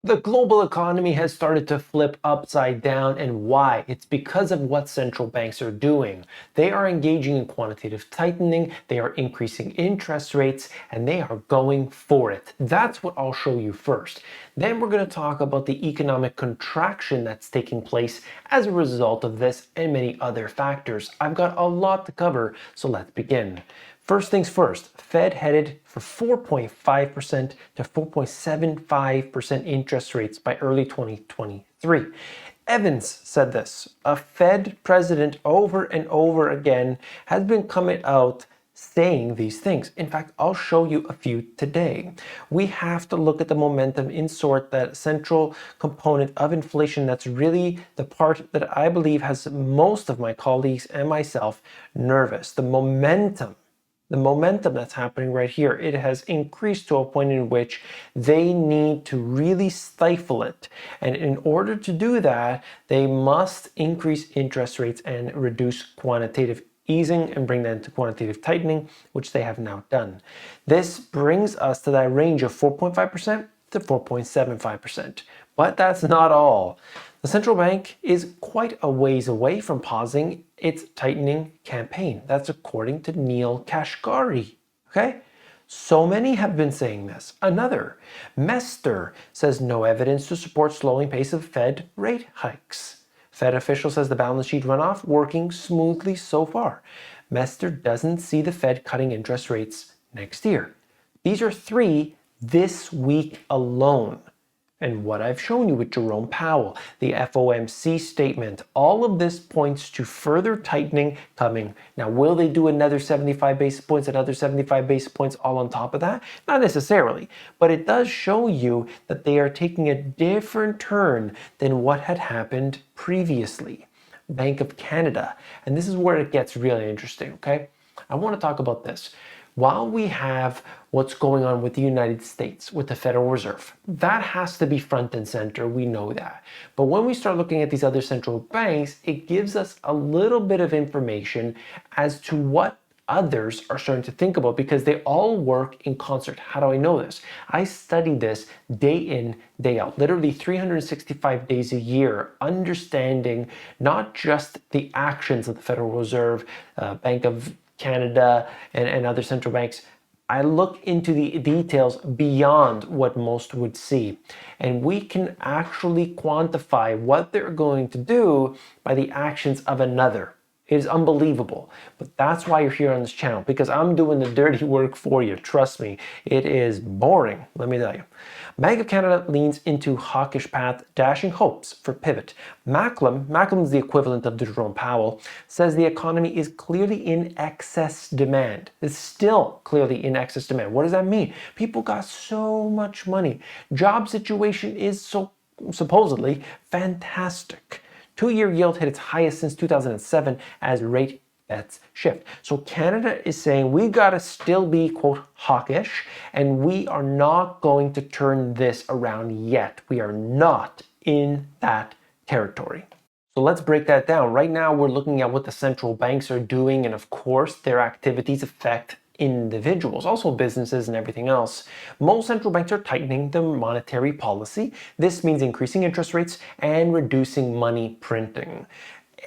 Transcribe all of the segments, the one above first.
The global economy has started to flip upside down, and why? It's because of what central banks are doing. They are engaging in quantitative tightening, they are increasing interest rates, and they are going for it. That's what I'll show you first. Then we're going to talk about the economic contraction that's taking place as a result of this and many other factors. I've got a lot to cover, so let's begin. First things first, Fed headed for 4.5% to 4.75% interest rates by early 2023. Evans said this, a Fed president over and over again has been coming out saying these things. In fact, I'll show you a few today. We have to look at the momentum in sort, that central component of inflation that's really the part that I believe has most of my colleagues and myself nervous. The momentum that's happening right here, it has increased to a point in which they need to really stifle it. And in order to do that, they must increase interest rates and reduce quantitative easing and bring that into quantitative tightening, which they have now done. This brings us to that range of 4.5% to 4.75%. But that's not all. The central bank is quite a ways away from pausing its tightening campaign. That's according to Neil Kashkari. Okay? So many have been saying this. Another, Mester, says no evidence to support slowing pace of Fed rate hikes. Fed official says the balance sheet runoff working smoothly so far. Mester doesn't see the Fed cutting interest rates next year. These are three this week alone. And what I've shown you with Jerome Powell, the FOMC statement, all of this points to further tightening coming. Now, will they do another 75 basis points, another 75 basis points all on top of that? Not necessarily, but it does show you that they are taking a different turn than what had happened previously. Bank of Canada, and this is where it gets really interesting, okay? I want to talk about this. While we have what's going on with the United States, with the Federal Reserve, that has to be front and center, we know that. But when we start looking at these other central banks, it gives us a little bit of information as to what others are starting to think about, because they all work in concert. How do I know this? I study this day in, day out, literally 365 days a year, understanding not just the actions of the Federal Reserve, Bank of Canada, and other central banks. I look into the details beyond what most would see. And we can actually quantify what they're going to do by the actions of another. It is unbelievable. But that's why you're here on this channel, because I'm doing the dirty work for you. Trust me, it is boring, let me tell you. Bank of Canada leans into hawkish path, dashing hopes for pivot. Macklem is the equivalent of Jerome Powell, says the economy is clearly in excess demand. It's still clearly in excess demand. What does that mean? People got so much money. Job situation is so supposedly fantastic. Two-year yield hit its highest since 2007 as rate bets shift. So Canada is saying we gotta still be, quote, hawkish, and we are not going to turn this around yet. We are not in that territory. So let's break that down. Right now, we're looking at what the central banks are doing, and of course, their activities affect individuals, also businesses and everything else. Most central banks are tightening their monetary policy. This means increasing interest rates and reducing money printing.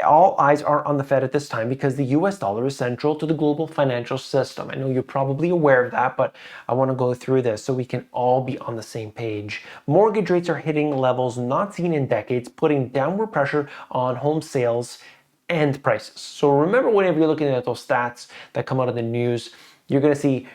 All eyes are on the Fed at this time because the US dollar is central to the global financial system. I know you're probably aware of that, but I want to go through this so we can all be on the same page. Mortgage rates are hitting levels not seen in decades, putting downward pressure on home sales and prices. So remember, whenever you're looking at those stats that come out of the news, you're going to see,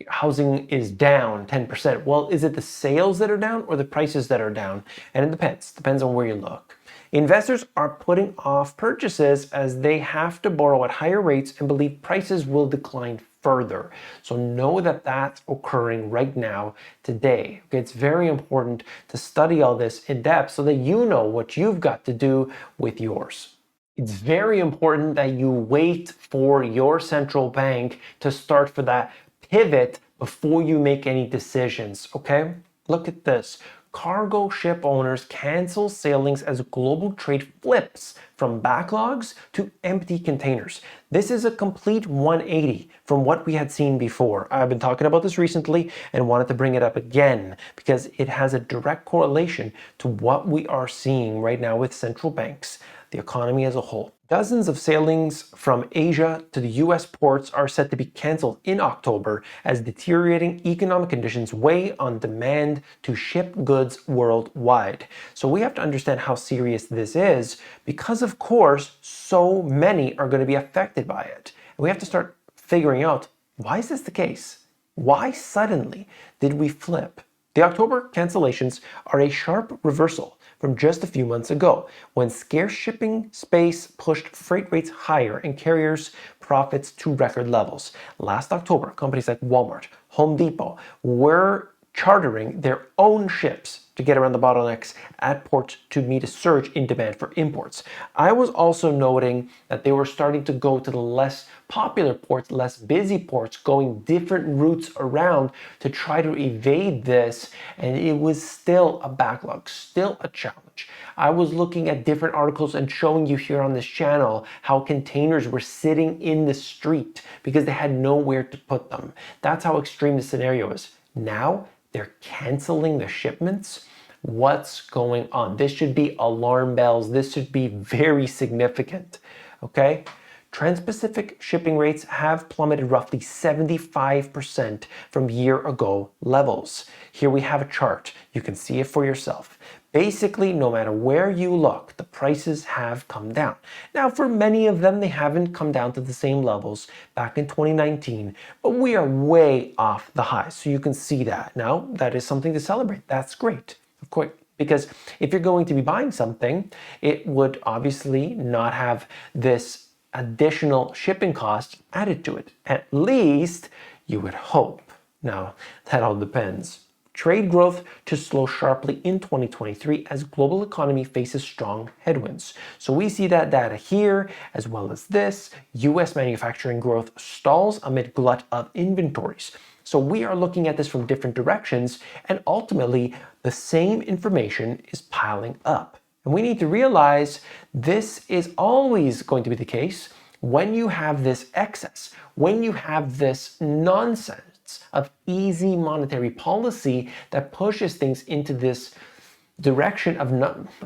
housing is down 10%. Well, is it the sales that are down or the prices that are down? And it depends on where you look. Investors are putting off purchases as they have to borrow at higher rates and believe prices will decline further. So know that that's occurring right now, today. Okay, it's very important to study all this in depth so that you know what you've got to do with yours. It's very important that you wait for your central bank to start for that pivot before you make any decisions, okay? Look at this. Cargo ship owners cancel sailings as global trade flips from backlogs to empty containers. This is a complete 180 from what we had seen before. I've been talking about this recently and wanted to bring it up again because it has a direct correlation to what we are seeing right now with central banks, the economy as a whole. Dozens of sailings from Asia to the US ports are set to be canceled in October as deteriorating economic conditions weigh on demand to ship goods worldwide. So we have to understand how serious this is because, of course, so many are going to be affected by it. And we have to start figuring out, why is this the case? Why suddenly did we flip? The October cancellations are a sharp reversal from just a few months ago, when scarce shipping space pushed freight rates higher and carriers' profits to record levels. Last October, companies like Walmart, Home Depot were chartering their own ships to get around the bottlenecks at ports to meet a surge in demand for imports. I was also noting that they were starting to go to the less popular ports, less busy ports, going different routes around to try to evade this, and it was still a backlog, still a challenge. I was looking at different articles and showing you here on this channel how containers were sitting in the street because they had nowhere to put them. That's how extreme the scenario is. Now, they're canceling the shipments. What's going on? This should be alarm bells. This should be very significant, okay? Trans-Pacific shipping rates have plummeted roughly 75% from year ago levels. Here we have a chart. You can see it for yourself. Basically, no matter where you look, the prices have come down. Now, for many of them, they haven't come down to the same levels back in 2019, but we are way off the highs. So you can see that. Now, that is something to celebrate. That's great, of course, because if you're going to be buying something, it would obviously not have this additional shipping cost added to it. At least you would hope. Now, that all depends. Trade growth to slow sharply in 2023 as global economy faces strong headwinds. So we see that data here, as well as this. US manufacturing growth stalls amid glut of inventories. So we are looking at this from different directions, and ultimately the same information is piling up. And we need to realize this is always going to be the case when you have this excess, when you have this nonsense of easy monetary policy that pushes things into this direction of,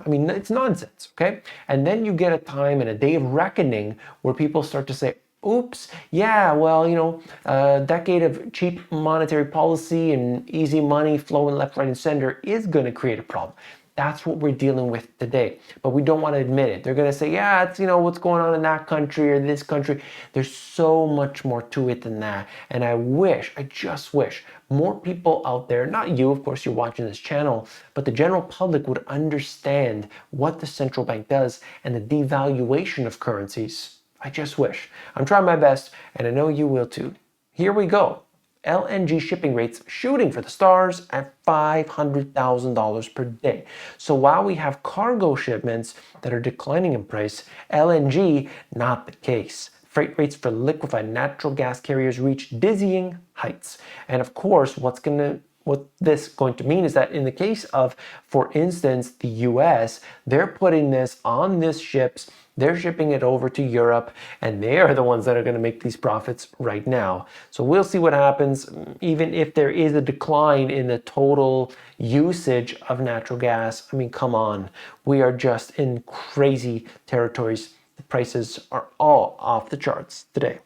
it's nonsense, okay? And then you get a time and a day of reckoning where people start to say, oops, yeah, well, a decade of cheap monetary policy and easy money flowing left, right, and center is going to create a problem. That's what we're dealing with today, but we don't want to admit it. They're going to say, yeah, it's, what's going on in that country or this country. There's so much more to it than that. And I just wish more people out there, not you, of course, you're watching this channel, but the general public would understand what the central bank does and the devaluation of currencies. I just wish. I'm trying my best, and I know you will too. Here we go. LNG shipping rates shooting for the stars at $500,000 per day. So while we have cargo shipments that are declining in price, LNG, not the case. Freight rates for liquefied natural gas carriers reach dizzying heights. And of course, what this is going to mean is that in the case of, for instance, the US, they're putting this on these ships, they're shipping it over to Europe, and they are the ones that are going to make these profits right now. So we'll see what happens, even if there is a decline in the total usage of natural gas. Come on, we are just in crazy territories. The prices are all off the charts today.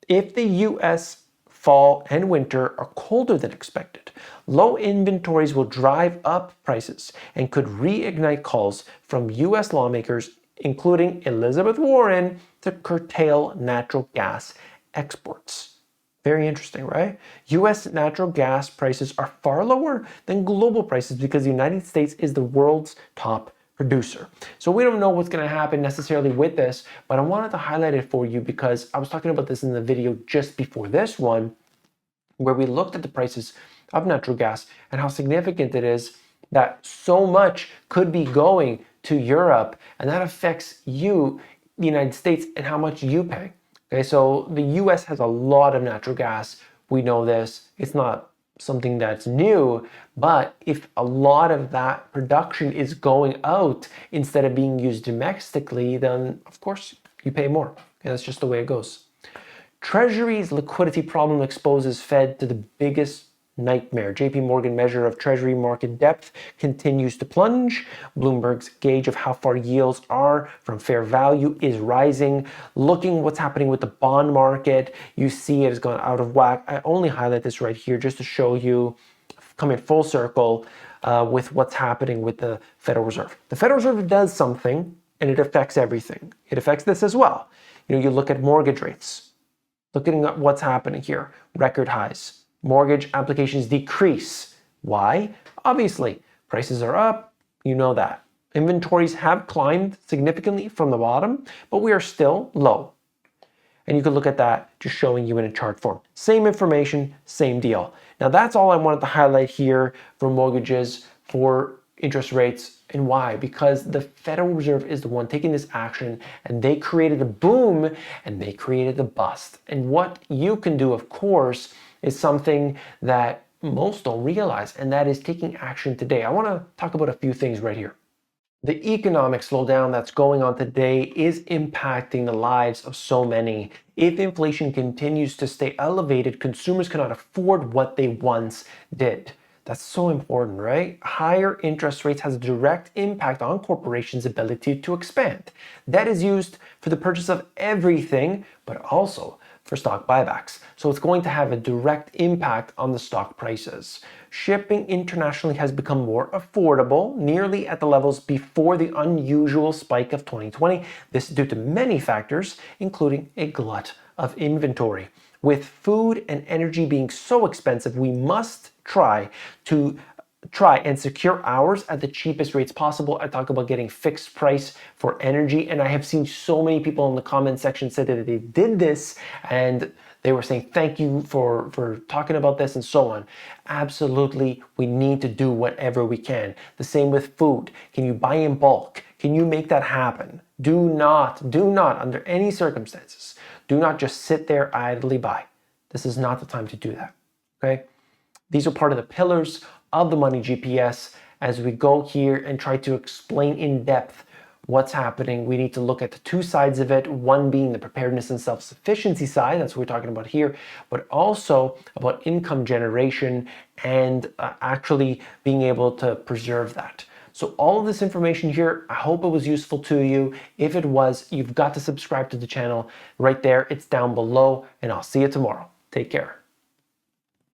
If the US fall and winter are colder than expected, low inventories will drive up prices and could reignite calls from US lawmakers, including Elizabeth Warren, to curtail natural gas exports. Very interesting, right? US natural gas prices are far lower than global prices because the United States is the world's top producer. So we don't know what's going to happen necessarily with this, but I wanted to highlight it for you because I was talking about this in the video just before this one, where we looked at the prices of natural gas and how significant it is that so much could be going to Europe, and that affects you, the United States, and how much you pay. Okay, so the US has a lot of natural gas. We know this. It's not something that's new, but if a lot of that production is going out instead of being used domestically, then of course you pay more. And that's just the way it goes. Treasury's liquidity problem exposes Fed to the biggest nightmare. JP Morgan measure of Treasury market depth continues to plunge. Bloomberg's gauge of how far yields are from fair value is rising. Looking what's happening with the bond market, you see it has gone out of whack. I only highlight this right here just to show you, come in full circle with what's happening with the Federal Reserve. The Federal Reserve does something and it affects everything. It affects this as well. You look at mortgage rates. Looking at what's happening here, record highs. Mortgage applications decrease. Why? Obviously, prices are up, you know that. Inventories have climbed significantly from the bottom, but we are still low. And you can look at that just showing you in a chart form. Same information, same deal. Now that's all I wanted to highlight here for mortgages, for interest rates, and why? Because the Federal Reserve is the one taking this action, and they created a boom and they created a bust. And what you can do, of course, is something that most don't realize, and that is taking action today. I want to talk about a few things right here. The economic slowdown that's going on today is impacting the lives of so many. If inflation continues to stay elevated, consumers cannot afford what they once did. That's so important, right? Higher interest rates has a direct impact on corporations' ability to expand. That is used for the purchase of everything, but also for stock buybacks. So it's going to have a direct impact on the stock prices. Shipping internationally has become more affordable, nearly at the levels before the unusual spike of 2020. This is due to many factors, including a glut of inventory. With food and energy being so expensive, we must try and secure ours at the cheapest rates possible. I talk about getting fixed price for energy, and I have seen so many people in the comment section say that they did this and they were saying thank you for talking about this and so on. Absolutely, we need to do whatever we can. The same with food. Can you buy in bulk? Can you make that happen? Do not, under any circumstances, do not just sit there idly by. This is not the time to do that, okay? These are part of the pillars of the Money GPS. As we go here and try to explain in depth what's happening, we need to look at the two sides of it, one being the preparedness and self-sufficiency side, that's what we're talking about here, but also about income generation and actually being able to preserve that. So all of this information here, I hope it was useful to you. If it was, you've got to subscribe to the channel right there. It's down below, and I'll see you tomorrow. Take care.